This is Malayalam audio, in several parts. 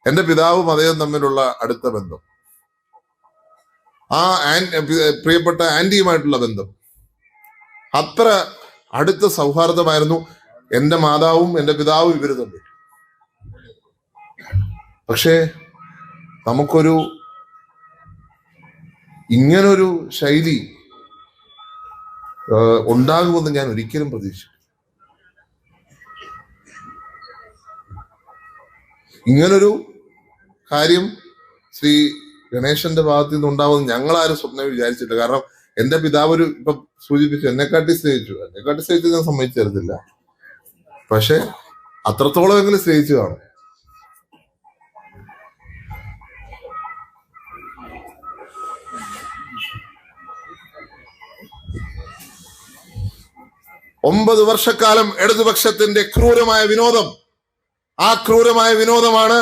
എൻ്റെ പിതാവും അദ്ദേഹം തമ്മിലുള്ള അടുത്ത ബന്ധം, ആ പ്രിയപ്പെട്ട ആന്റിയുമായിട്ടുള്ള ബന്ധം അത്ര അടുത്ത സൗഹാർദ്ദമായിരുന്നു എൻ്റെ മാതാവും എൻ്റെ പിതാവും ഇവര് തമ്മിൽ. പക്ഷേ നമുക്കൊരു ഇങ്ങനൊരു ശൈലി ഉണ്ടാകുമെന്ന് ഞാൻ ഒരിക്കലും പ്രതീക്ഷിച്ചു. ഇങ്ങനൊരു കാര്യം ശ്രീ ഗണേശന്റെ ഭാഗത്തു നിന്ന് ഉണ്ടാവുമെന്ന് ഞങ്ങളാരും സ്വപ്നം വിചാരിച്ചില്ല. കാരണം എന്റെ പിതാവ് ഇപ്പൊ സൂചിപ്പിച്ചു, എന്നെക്കാട്ടി സ്നേഹിച്ചു ഞാൻ സമ്മതിച്ചു തരത്തില്ല, പക്ഷെ അത്രത്തോളം എങ്കിലും സ്നേഹിച്ചു കാണും. ഒമ്പത് വർഷക്കാലം ഇടതുപക്ഷത്തിന്റെ ക്രൂരമായ വിനോദം, ആ ക്രൂരമായ വിനോദമാണ്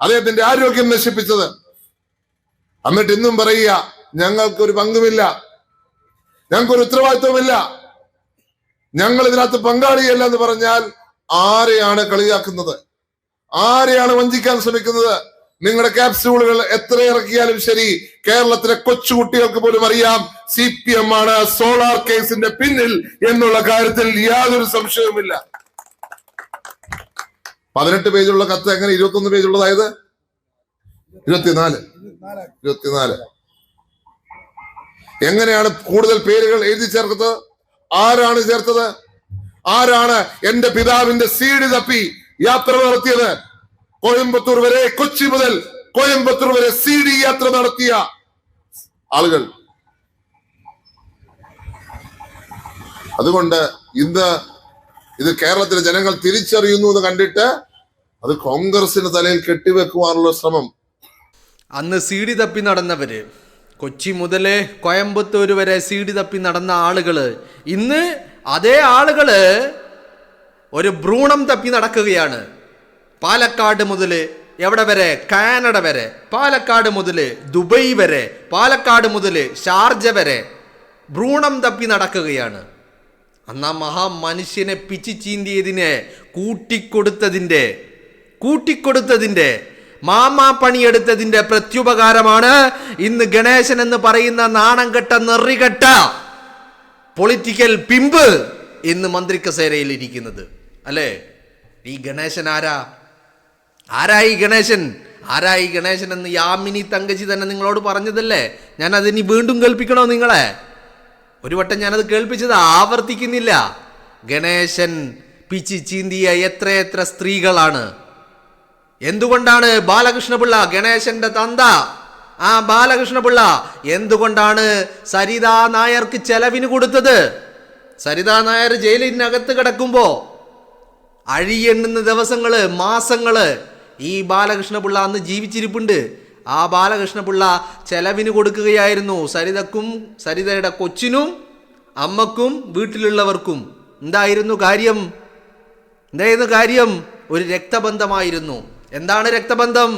അദ്ദേഹത്തിന്റെ ആരോഗ്യം നശിപ്പിച്ചത്. എന്നിട്ട് ഇന്നും പറയുക ഞങ്ങൾക്കൊരു പങ്കുമില്ല, ഞങ്ങൾക്കൊരു ഉത്തരവാദിത്വമില്ല, ഞങ്ങൾ ഇതിനകത്ത് പങ്കാളിയല്ല എന്ന് പറഞ്ഞാൽ ആരെയാണ് കളിയാക്കുന്നത്? ആരെയാണ് വഞ്ചിക്കാൻ ശ്രമിക്കുന്നത്? നിങ്ങളുടെ ക്യാപ്സ്യൂളുകൾ എത്ര ഇറക്കിയാലും ശരി, കേരളത്തിലെ കൊച്ചുകുട്ടികൾക്ക് പോലും അറിയാം CPM ആണ് സോളാർ കേസിന്റെ പിന്നിൽ എന്നുള്ള കാര്യത്തിൽ യാതൊരു സംശയവുമില്ല. 18 പേജുള്ള കത്ത് എങ്ങനെ 21 പേജുള്ളതായത്? 24. എങ്ങനെയാണ് കൂടുതൽ പേരുകൾ എഴുതി ചേർത്തത്? ആരാണ് ചേർത്തത്? ആരാണ് എന്റെ പിതാവിന്റെ CD തപ്പി യാത്ര നടത്തിയത്? കോയമ്പത്തൂർ വരെ, കൊച്ചി മുതൽ കോയമ്പത്തൂർ വരെ CD യാത്ര നടത്തിയ ആളുകൾ. അതുകൊണ്ട് ഇന്ന് ഇത് കേരളത്തിലെ ജനങ്ങൾ തിരിച്ചറിയുന്നു എന്ന് കണ്ടിട്ട് അത് കോൺഗ്രസിന് തലയിൽ കെട്ടിവെക്കുവാനുള്ള ശ്രമം. അന്ന് CD തപ്പി നടന്നവര്, കൊച്ചി മുതലേ കോയമ്പത്തൂർ വരെ CD തപ്പി നടന്ന ആളുകള്, ഇന്ന് അതേ ആളുകള് ഒരു ഭ്രൂണം തപ്പി നടക്കുകയാണ്. പാലക്കാട് മുതൽ എവിടെ വരെ? കാനഡ വരെ, പാലക്കാട് മുതൽ ദുബൈ വരെ, പാലക്കാട് മുതൽ ഷാർജ വരെ ഭ്രൂണം തപ്പി നടക്കുകയാണ്. അന്ന് ആ മഹാമനുഷ്യനെ പിച്ചി ചീന്തിയതിനെ കൂട്ടിക്കൊടുത്തതിൻ്റെ മാമാ പണിയെടുത്തതിന്റെ പ്രത്യുപകാരമാണ് ഇന്ന് ഗണേശൻ എന്ന് പറയുന്ന നാണം കെട്ട നെറികെട്ട പൊളിറ്റിക്കൽ പിമ്പ് ഇന്ന് മന്ത്രി കസേരയിൽ ഇരിക്കുന്നത്. അല്ലേ? ഈ ഗണേശൻ ആരായി ഗണേശൻ എന്ന് യാമിനി തങ്കച്ചി തന്നെ നിങ്ങളോട് പറഞ്ഞതല്ലേ? ഞാൻ അതിനി വീണ്ടും കേൾപ്പിക്കണോ നിങ്ങളെ? ഒരു വട്ടം ഞാനത് കേൾപ്പിച്ചത് ആവർത്തിക്കുന്നില്ല. ഗണേശൻ പിച്ചി ചീന്തിയ എത്രയെത്ര സ്ത്രീകളാണ്. എന്തുകൊണ്ടാണ് ബാലകൃഷ്ണപിള്ള, ഗണേശന്റെ തന്ത, ആ ബാലകൃഷ്ണപിള്ള എന്തുകൊണ്ടാണ് സരിതാ നായർക്ക് ചെലവിന് കൊടുത്തത്? സരിതാ നായർ ജയിലിനകത്ത് കിടക്കുമ്പോ അഴിയെണ്ണുന്ന ദിവസങ്ങള്, മാസങ്ങള് ഈ ബാലകൃഷ്ണപിള്ള അന്ന് ജീവിച്ചിരിപ്പുണ്ട്. ആ ബാലകൃഷ്ണപിള്ള ചെലവിന് കൊടുക്കുകയായിരുന്നു സരിതക്കും, സരിതയുടെ കൊച്ചിനും, അമ്മക്കും, വീട്ടിലുള്ളവർക്കും. എന്തായിരുന്നു കാര്യം? ഒരു രക്തബന്ധമായിരുന്നു. എന്താണ് രക്തബന്ധം?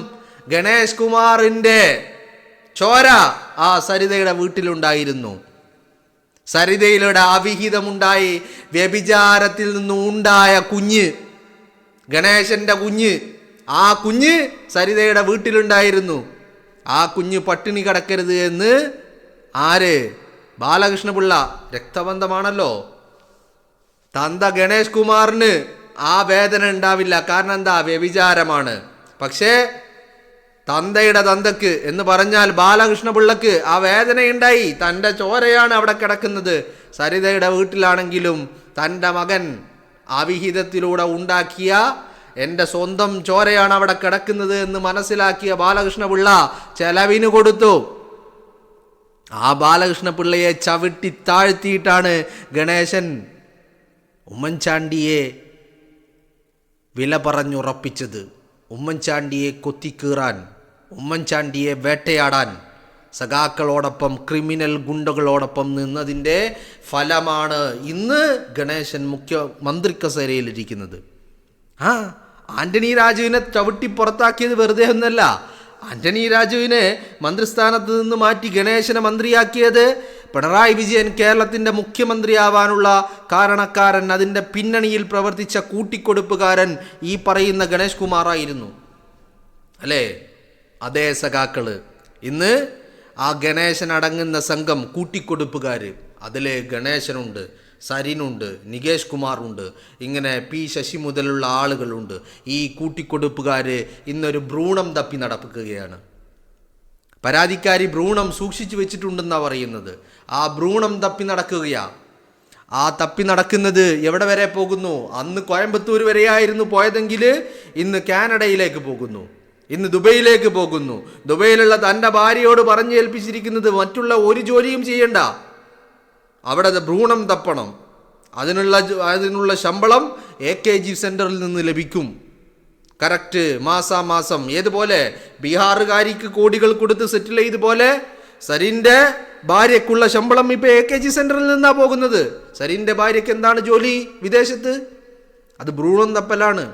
ഗണേഷ് കുമാറിന്റെ ചോര ആ സരിതയുടെ വീട്ടിലുണ്ടായിരുന്നു. സരിതയിലൂടെ അവിഹിതമുണ്ടായി, വ്യഭിചാരത്തിൽ നിന്നും ഉണ്ടായ കുഞ്ഞ്, ഗണേശന്റെ കുഞ്ഞ്, ആ കുഞ്ഞ് സരിതയുടെ വീട്ടിലുണ്ടായിരുന്നു. ആ കുഞ്ഞ് പട്ടിണി കിടക്കരുത് എന്ന് ബാലകൃഷ്ണപിള്ള, രക്തബന്ധമാണല്ലോ. തന്ത ഗണേഷ് കുമാറിന് ആ വേദന ഉണ്ടാവില്ല. കാരണം എന്താ? വ്യഭിചാരമാണ്. പക്ഷേ തന്തയുടെ തന്തക്ക് എന്ന് പറഞ്ഞാൽ ബാലകൃഷ്ണപിള്ളക്ക് ആ വേദനയുണ്ടായി. തൻ്റെ ചോരയാണ് അവിടെ കിടക്കുന്നത്. സരിതയുടെ വീട്ടിലാണെങ്കിലും തൻ്റെ മകൻ അവിഹിതത്തിലൂടെ ഉണ്ടാക്കിയ എൻ്റെ സ്വന്തം ചോരയാണ് അവിടെ കിടക്കുന്നത് എന്ന് മനസ്സിലാക്കിയ ബാലകൃഷ്ണപിള്ള ചെലവിന് കൊടുത്തു. ആ ബാലകൃഷ്ണപിള്ളയെ ചവിട്ടി താഴ്ത്തിയിട്ടാണ് ഗണേശൻ ഉമ്മൻചാണ്ടിയെ വില പറഞ്ഞുറപ്പിച്ചത്. ഉമ്മൻചാണ്ടിയെ കൊത്തിക്കീറാൻ, ഉമ്മൻചാണ്ടിയെ വേട്ടയാടാൻ സഖാക്കളോടൊപ്പം, ക്രിമിനൽ ഗുണ്ടകളോടൊപ്പം നിന്നതിൻ്റെ ഫലമാണ് ഇന്ന് ഗണേശൻ മുഖ്യമന്ത്രി കസേരയിലിരിക്കുന്നത്. ആന്റണി രാജുവിനെ ചവിട്ടി പുറത്താക്കിയത് വെറുതെ ഒന്നല്ല. ആന്റണി രാജുവിനെ മന്ത്രിസ്ഥാനത്ത് നിന്ന് മാറ്റി ഗണേശനെ മന്ത്രിയാക്കിയത് പിണറായി വിജയൻ കേരളത്തിൻ്റെ മുഖ്യമന്ത്രിയാവാനുള്ള കാരണക്കാരൻ, അതിൻ്റെ പിന്നണിയിൽ പ്രവർത്തിച്ച കൂട്ടിക്കൊടുപ്പുകാരൻ ഈ പറയുന്ന ഗണേഷ് കുമാറായിരുന്നു. അല്ലേ? അതേ സഖാക്കള് ഇന്ന് ആ ഗണേശൻ അടങ്ങുന്ന സംഘം കൂട്ടിക്കൊടുപ്പുകാർ, അതിൽ ഗണേശനുണ്ട്, സരിനുണ്ട്, നികേഷ് കുമാറുണ്ട്, ഇങ്ങനെ പി ശശി മുതലുള്ള ആളുകളുണ്ട്. ഈ കൂട്ടിക്കൊടുപ്പുകാർ ഇന്നൊരു ഭ്രൂണം തപ്പി നടക്കുകയാണ്. പരാതിക്കാരി ഭ്രൂണം സൂക്ഷിച്ചു വെച്ചിട്ടുണ്ടെന്നാണ് പറയുന്നത്. ആ ഭ്രൂണം തപ്പി നടക്കുകയാണ്. ആ തപ്പി നടക്കുന്നത് എവിടെ വരെ പോകുന്നു? അന്ന് കോയമ്പത്തൂർ വരെയായിരുന്നു പോയതെങ്കിൽ ഇന്ന് കാനഡയിലേക്ക് പോകുന്നു, ഇന്ന് ദുബൈയിലേക്ക് പോകുന്നു. ദുബൈയിലുള്ള തൻ്റെ ഭാര്യയോട് പറഞ്ഞു ഏൽപ്പിച്ചിരിക്കുന്നത് മറ്റുള്ള ഒരു ജോലിയും ചെയ്യണ്ട, അവിടെ ഭ്രൂണം തപ്പണം. അതിനുള്ള ശമ്പളം AKG സെൻറ്ററിൽ നിന്ന് ലഭിക്കും. കറക്റ്റ് മാസാമാസം. ഏതുപോലെ ബീഹാറുകാരിക്ക് കോടികൾ കൊടുത്ത് സെറ്റിൽ ചെയ്തുപോലെ സരിൻ്റെ ഭാര്യക്കുള്ള ശമ്പളം ഇപ്പോൾ AKG സെൻറ്ററിൽ നിന്നാണ് പോകുന്നത്. സരിൻ്റെ ഭാര്യയ്ക്ക് എന്താണ് ജോലി വിദേശത്ത്? അത് ഭ്രൂണം തപ്പലാണ്.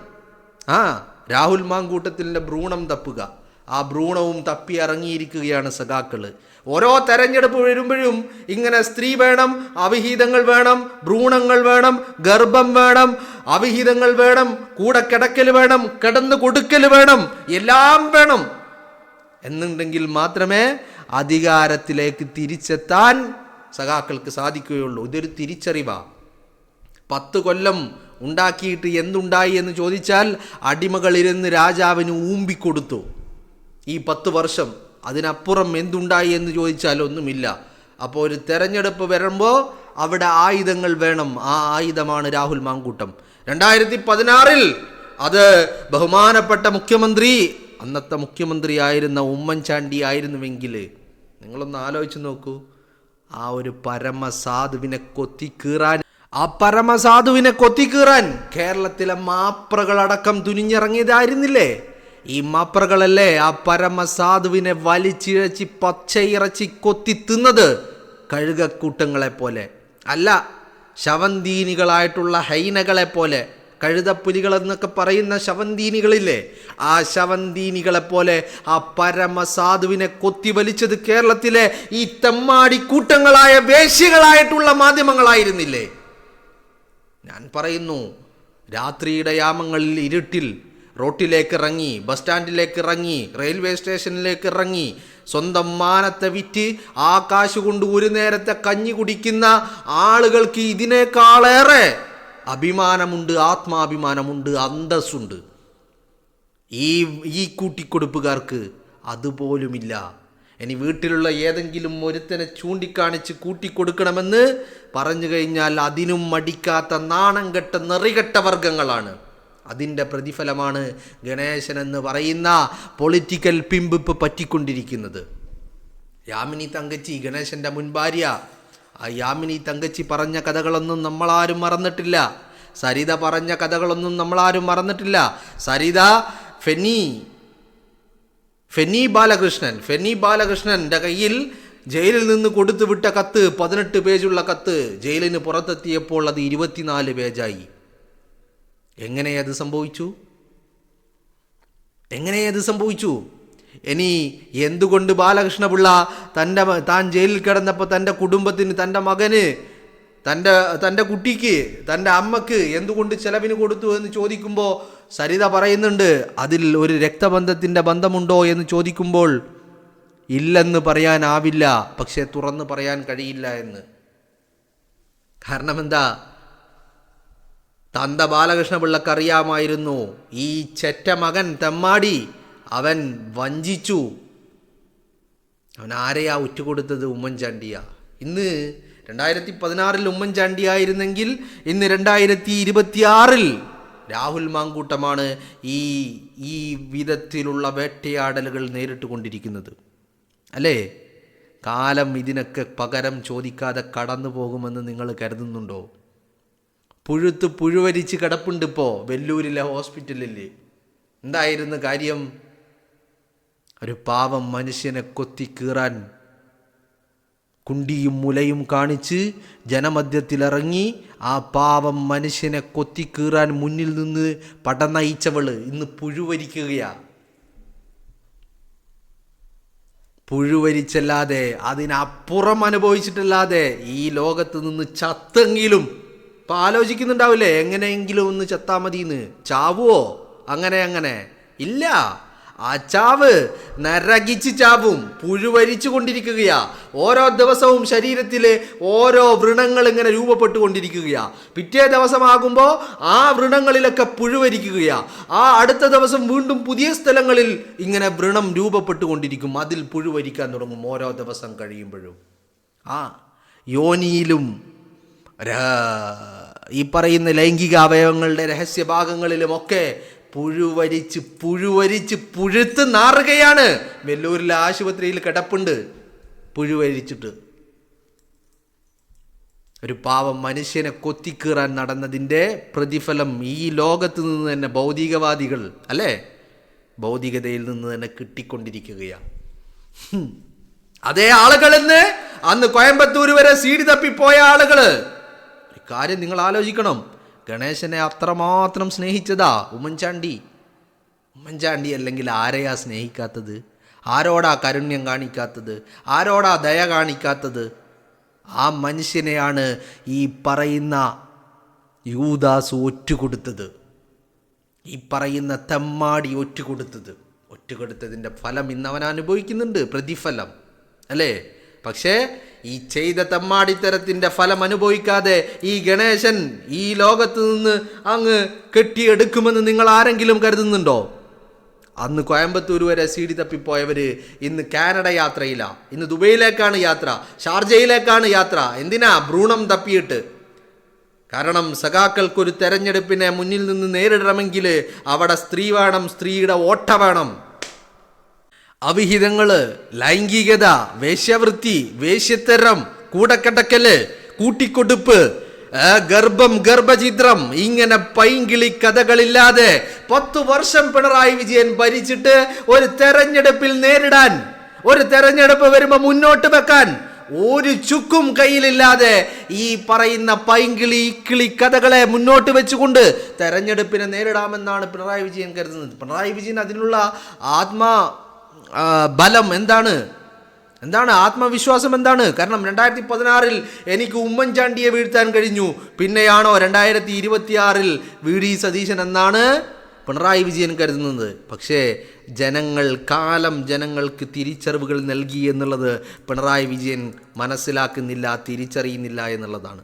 രാഹുൽ മാങ്കൂട്ടത്തിൻ്റെ ഭ്രൂണം തപ്പുക. ആ ഭ്രൂണവും തപ്പി ഇറങ്ങിയിരിക്കുകയാണ് സഖാക്കള്. ഓരോ തെരഞ്ഞെടുപ്പ് വരുമ്പോഴും ഇങ്ങനെ സ്ത്രീ വേണം, അവിഹിതങ്ങൾ വേണം, ഭ്രൂണങ്ങൾ വേണം, ഗർഭം വേണം, അവിഹിതങ്ങൾ വേണം, കൂടെ കിടക്കൽ വേണം, കിടന്ന് കൊടുക്കൽ വേണം, എല്ലാം വേണം എന്നുണ്ടെങ്കിൽ മാത്രമേ അധികാരത്തിലേക്ക് തിരിച്ചെത്താൻ സഖാക്കൾക്ക് സാധിക്കുകയുള്ളൂ. ഇതൊരു തിരിച്ചറിവാ. 10 കൊല്ലം ഉണ്ടാക്കിയിട്ട് എന്തുണ്ടായി എന്ന് ചോദിച്ചാൽ അടിമകളിരുന്ന് രാജാവിന് ഊമ്പിക്കൊടുത്തു ഈ 10 വർഷം. അതിനപ്പുറം എന്തുണ്ടായി എന്ന് ചോദിച്ചാൽ ഒന്നുമില്ല. അപ്പോൾ ഒരു തെരഞ്ഞെടുപ്പ് വരുമ്പോൾ അവിടെ ആയുധങ്ങൾ വേണം. ആ ആയുധമാണ് രാഹുൽ മാങ്കൂട്ടം. 2016 അത് ബഹുമാനപ്പെട്ട മുഖ്യമന്ത്രി, അന്നത്തെ മുഖ്യമന്ത്രി ആയിരുന്ന ഉമ്മൻചാണ്ടി ആയിരുന്നുവെങ്കിൽ നിങ്ങളൊന്ന് ആലോചിച്ച് നോക്കൂ. ആ ഒരു പരമസാധുവിനെ കൊത്തിക്കീറാൻ കേരളത്തിലെ മാപ്രകളടക്കം തുനിഞ്ഞിറങ്ങിയതായിരുന്നില്ലേ? ഈ മാപ്രകളല്ലേ ആ പരമസാധുവിനെ വലിച്ചിഴച്ചി പച്ചയിറച്ചി കൊത്തി തിന്നത്? കഴുകക്കൂട്ടങ്ങളെ പോലെ അല്ല, ശവന്തീനികളായിട്ടുള്ള ഹൈനകളെ പോലെ, കഴുതപ്പുലികൾ എന്നൊക്കെ പറയുന്ന ശവന്തീനികളില്ലേ, ആ ശവന്തീനികളെപ്പോലെ ആ പരമസാധുവിനെ കൊത്തി വലിച്ചത് കേരളത്തിലെ ഈ തെമ്മാടി കൂട്ടങ്ങളായ വേശ്യകളായിട്ടുള്ള മാധ്യമങ്ങളായിരുന്നില്ലേ? ഞാൻ പറയുന്നു, രാത്രിയുടെ യാമങ്ങളിൽ ഇരുട്ടിൽ റോട്ടിലേക്ക് ഇറങ്ങി, ബസ് സ്റ്റാൻഡിലേക്ക് ഇറങ്ങി, റെയിൽവേ സ്റ്റേഷനിലേക്ക് ഇറങ്ങി, സ്വന്തം മാനത്തെ വിറ്റ് ആ കാശ് കൊണ്ട് ഒരു നേരത്തെ കഞ്ഞി കുടിക്കുന്ന ആളുകൾക്ക് ഇതിനേക്കാളേറെ അഭിമാനമുണ്ട്, ആത്മാഭിമാനമുണ്ട്, അന്തസ്സുണ്ട്. ഈ കൂട്ടിക്കൊടുപ്പുകാർക്ക് അതുപോലുമില്ല. ഇനി വീട്ടിലുള്ള ഏതെങ്കിലും ഒരുത്തനെ ചൂണ്ടിക്കാണിച്ച് കൂട്ടിക്കൊടുക്കണമെന്ന് പറഞ്ഞു കഴിഞ്ഞാൽ അതിനും മടിക്കാത്ത നാണം കെട്ട നെറികെട്ട വർഗങ്ങളാണ്. അതിൻ്റെ പ്രതിഫലമാണ് ഗണേശൻ എന്ന് പറയുന്ന പൊളിറ്റിക്കൽ പിമ്പ് ഇപ്പോൾ പറ്റിക്കൊണ്ടിരിക്കുന്നത്. യാമിനി തങ്കച്ചി, ഗണേശൻ്റെ മുൻ ഭാര്യ, ആ യാമിനി തങ്കച്ചി പറഞ്ഞ കഥകളൊന്നും നമ്മളാരും മറന്നിട്ടില്ല. സരിത പറഞ്ഞ കഥകളൊന്നും നമ്മളാരും മറന്നിട്ടില്ല. സരിത ഫെന്നി ബാലകൃഷ്ണൻ്റെ കയ്യിൽ ജയിലിൽ നിന്ന് കൊടുത്തുവിട്ട കത്ത്, 18 പേജുള്ള കത്ത്, ജയിലിന് പുറത്തെത്തിയപ്പോൾ അത് 24 പേജായി. എങ്ങനെയത് സംഭവിച്ചു? ഇനി എന്തുകൊണ്ട് ബാലകൃഷ്ണപിള്ള താൻ ജയിലിൽ കിടന്നപ്പോൾ തൻ്റെ കുടുംബത്തിന്, തൻ്റെ മകന്, തൻ്റെ കുട്ടിക്ക്, തൻ്റെ അമ്മക്ക് എന്തുകൊണ്ട് ചെലവിന് കൊടുത്തു എന്ന് ചോദിക്കുമ്പോൾ സരിത പറയുന്നുണ്ട്, അതിൽ ഒരു രക്തബന്ധത്തിൻ്റെ ബന്ധമുണ്ടോ എന്ന് ചോദിക്കുമ്പോൾ ഇല്ലെന്ന് പറയാനാവില്ല, പക്ഷെ തുറന്ന് പറയാൻ കഴിയില്ല എന്ന്. കാരണം എന്താ? തന്ത ബാലകൃഷ്ണപിള്ളക്കറിയാമായിരുന്നു ഈ ചെറ്റ മകൻ തെമ്മാടി, അവൻ വഞ്ചിച്ചു. അവൻ ആരെയാ ഉറ്റുകൊടുത്തത്? ഉമ്മൻചാണ്ടിയാ. ഇന്ന് 2016 ഉമ്മൻചാണ്ടി ആയിരുന്നെങ്കിൽ ഇന്ന് 2026 രാഹുൽ മാങ്കൂട്ടമാണ് ഈ വിധത്തിലുള്ള വേട്ടയാടലുകൾ നേരിട്ട് കൊണ്ടിരിക്കുന്നത്. അല്ലേ? കാലം ഇതിനൊക്കെ പകരം ചോദിക്കാതെ കടന്നു പോകുമെന്ന് നിങ്ങൾ കരുതുന്നുണ്ടോ? പുഴുവരിച്ച് കിടപ്പുണ്ട് ഇപ്പോൾ വെല്ലൂരിലെ ഹോസ്പിറ്റലിൽ. എന്തായിരുന്നു കാര്യം? ഒരു പാവം മനുഷ്യനെ കൊത്തിക്കീറാൻ കുണ്ടിയും മുലയും കാണിച്ച് ജനമധ്യത്തിലിറങ്ങി ആ പാവം മനുഷ്യനെ കൊത്തിക്കീറാൻ മുന്നിൽ നിന്ന് പടനയിച്ചവള് ഇന്ന് പുഴുവരിച്ചല്ലാതെ അതിനപ്പുറം അനുഭവിച്ചിട്ടല്ലാതെ ഈ ലോകത്ത് നിന്ന് ചത്തെങ്കിലും ഇപ്പം ആലോചിക്കുന്നുണ്ടാവില്ലേ, എങ്ങനെയെങ്കിലും ഒന്ന് ചത്താ മതിയെന്ന്. ചാവുമോ? അങ്ങനെ ഇല്ല. ആ ചാവ് നരകിച്ച് ചാവും, പുഴുവരിച്ചു കൊണ്ടിരിക്കുകയാ. ഓരോ ദിവസവും ശരീരത്തിലെ ഓരോ വ്രണങ്ങൾ ഇങ്ങനെ രൂപപ്പെട്ടുകൊണ്ടിരിക്കുകയാ. പിറ്റേ ദിവസമാകുമ്പോൾ ആ വ്രണങ്ങളിലൊക്കെ പുഴുവരിക്കുകയാ. ആ അടുത്ത ദിവസം വീണ്ടും പുതിയ സ്ഥലങ്ങളിൽ ഇങ്ങനെ വ്രണം രൂപപ്പെട്ടുകൊണ്ടിരിക്കും. അതിൽ പുഴുവരിക്കാൻ തുടങ്ങും ഓരോ ദിവസം കഴിയുമ്പോഴും. യോനിയിലും ഈ പറയുന്ന ലൈംഗിക അവയവങ്ങളുടെ രഹസ്യഭാഗങ്ങളിലുമൊക്കെ പുഴുവരിച്ച് പുഴുത്ത് നാറുകയാണ്. വെല്ലൂരിലെ ആശുപത്രിയിൽ കിടപ്പുണ്ട് പുഴുവരിച്ചിട്ട്. ഒരു പാവം മനുഷ്യനെ കൊത്തിക്കീറാൻ നടന്നതിൻ്റെ പ്രതിഫലം ഈ ലോകത്ത് നിന്ന് തന്നെ ഭൗതികവാദികൾ അല്ലേ, ഭൗതികതയിൽ നിന്ന് തന്നെ കിട്ടിക്കൊണ്ടിരിക്കുകയാണ്. അതേ ആളുകളെന്ന് അന്ന് കോയമ്പത്തൂർ വരെ സീഡി തപ്പിപ്പോയ ആളുകള്. ഒരു കാര്യം നിങ്ങൾ ആലോചിക്കണം, ഗണേശനെ അത്രമാത്രം സ്നേഹിച്ചതാ ഉമ്മൻചാണ്ടി അല്ലെങ്കിൽ ആരെയാ സ്നേഹിക്കാത്തത്? ആരോടാ കാരുണ്യം കാണിക്കാത്തത്? ആരോടാ ദയ കാണിക്കാത്തത്? ആ മനുഷ്യനെയാണ് ഈ പറയുന്ന യൂദാസ് ഒറ്റുകൊടുത്തത്, ഈ പറയുന്ന തെമ്മാടി ഒറ്റുകൊടുത്തതിൻ്റെ ഫലം ഇന്ന് അവൻ അനുഭവിക്കുന്നുണ്ട്, പ്രതിഫലം അല്ലേ. പക്ഷേ ഈ ചെയ്ത തെമ്മാടിത്തരത്തിൻ്റെ ഫലം അനുഭവിക്കാതെ ഈ ഗണേശൻ ഈ ലോകത്ത് നിന്ന് അങ്ങ് കെട്ടിയെടുക്കുമെന്ന് നിങ്ങൾ ആരെങ്കിലും കരുതുന്നുണ്ടോ? അന്ന് കോയമ്പത്തൂർ വരെ സീഡി തപ്പിപ്പോയവർ ഇന്ന് കാനഡ യാത്രയിലാണ്, ഇന്ന് ദുബൈയിലേക്കാണ് യാത്ര, ഷാർജയിലേക്കാണ് യാത്ര. എന്തിനാ? ഭ്രൂണം തപ്പിയിട്ട്. കാരണം സഖാക്കൾക്കൊരു തെരഞ്ഞെടുപ്പിനെ മുന്നിൽ നിന്ന് നേരിടണമെങ്കിൽ അവിടെ സ്ത്രീ വേണം, സ്ത്രീയുടെ വോട്ട വേണം. അവിഹിതങ്ങള്, ലൈംഗികത, വേശ്യവൃത്തി, വേശ്യത്തരം, കൂടക്കടക്കല്, കൂട്ടിക്കൊടുപ്പ്, ഗർഭം, ഗർഭചിത്രം, ഇങ്ങനെ പൈങ്കിളി കഥകളില്ലാതെ 10 വർഷം പിണറായി വിജയൻ ഭരിച്ചിട്ട് ഒരു തെരഞ്ഞെടുപ്പിൽ നേരിടാൻ, ഒരു തെരഞ്ഞെടുപ്പ് വരുമ്പോൾ മുന്നോട്ട് വെക്കാൻ ഒരു ചുക്കും കയ്യിലില്ലാതെ ഈ പറയുന്ന പൈങ്കിളി കിളി കഥകളെ മുന്നോട്ട് വെച്ചുകൊണ്ട് തെരഞ്ഞെടുപ്പിനെ നേരിടാമെന്നാണ് പിണറായി വിജയൻ കരുതുന്നത്. പിണറായി വിജയൻ അതിനുള്ള ബലം എന്താണ്, ആത്മവിശ്വാസം എന്താണ്? കാരണം 2016 എനിക്ക് ഉമ്മൻചാണ്ടിയെ വീഴ്ത്താൻ കഴിഞ്ഞു, പിന്നെയാണോ 2026 VD സതീശൻ എന്നാണ് പിണറായി വിജയൻ കരുതുന്നത്. പക്ഷേ ജനങ്ങൾക്ക് തിരിച്ചറിവുകൾ നൽകി എന്നുള്ളത് പിണറായി വിജയൻ മനസ്സിലാക്കുന്നില്ല, തിരിച്ചറിയുന്നില്ല എന്നുള്ളതാണ്.